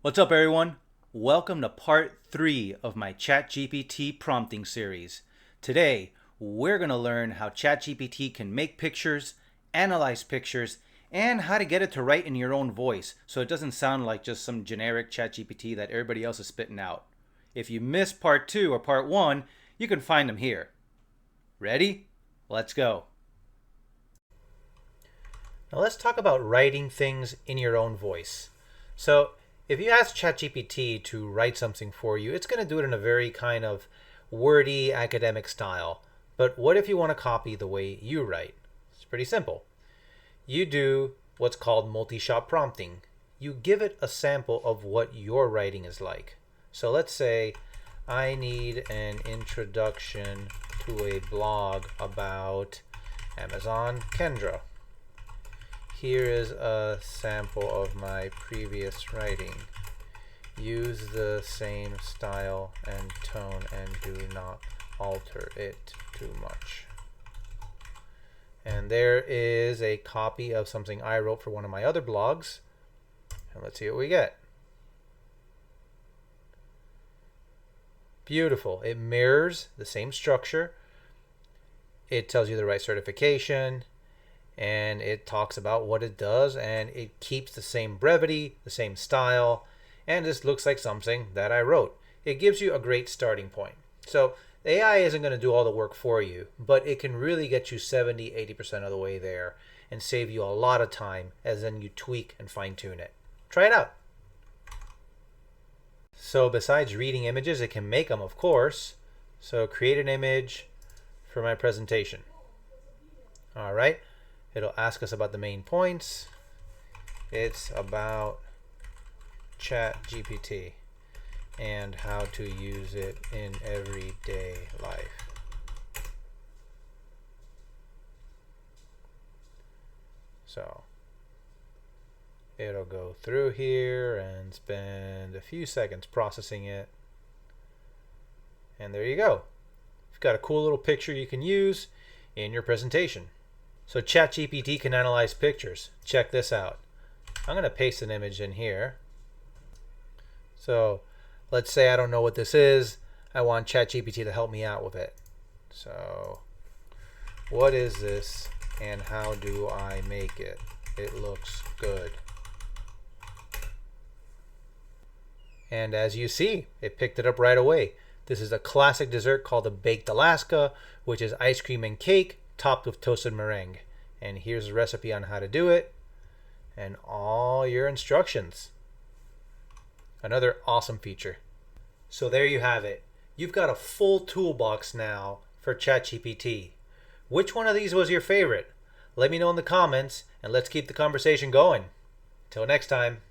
What's up, everyone? Welcome to part 3 of my ChatGPT prompting series. Today, we're going to learn how ChatGPT can make pictures, analyze pictures, and how to get it to write in your own voice so it doesn't sound like just some generic ChatGPT that everybody else is spitting out. If you missed part 2 or part 1, you can find them here. Ready? Let's go. Now let's talk about writing things in your own voice. So if you ask ChatGPT to write something for you, it's going to do it in a very kind of wordy academic style. But what if you want to copy the way you write? It's pretty simple. You do what's called multi-shot prompting. You give it a sample of what your writing is like. So let's say I need an introduction to a blog about Amazon Kendra. Here is a sample of my previous writing. Use the same style and tone and do not alter it too much. And there is a copy of something I wrote for one of my other blogs. And let's see what we get. Beautiful. It mirrors the same structure. It tells you the right certification. And it talks about what it does, and it keeps the same brevity, the same style, and this looks like something that I wrote. It gives you a great starting point. So the AI isn't going to do all the work for you, but it can really get you 70-80% of the way there and save you a lot of time as then you tweak and fine-tune it. Try it out. So besides reading images, it can make them, of course. So create an image for my presentation. All right. It'll ask us about the main points. It's about ChatGPT and how to use it in everyday life. So it'll go through here and spend a few seconds processing it. And there you go. You've got a cool little picture you can use in your presentation. So ChatGPT can analyze pictures. Check this out. I'm going to paste an image in here. So let's say I don't know what this is. I want ChatGPT to help me out with it. So what is this and how do I make it? It looks good. And as you see, it picked it up right away. This is a classic dessert called the Baked Alaska, which is ice cream and cake topped with toasted meringue. And here's a recipe on how to do it and all your instructions. Another awesome feature. So there you have it. You've got a full toolbox now for ChatGPT. Which one of these was your favorite? Let me know in the comments and let's keep the conversation going. Till next time.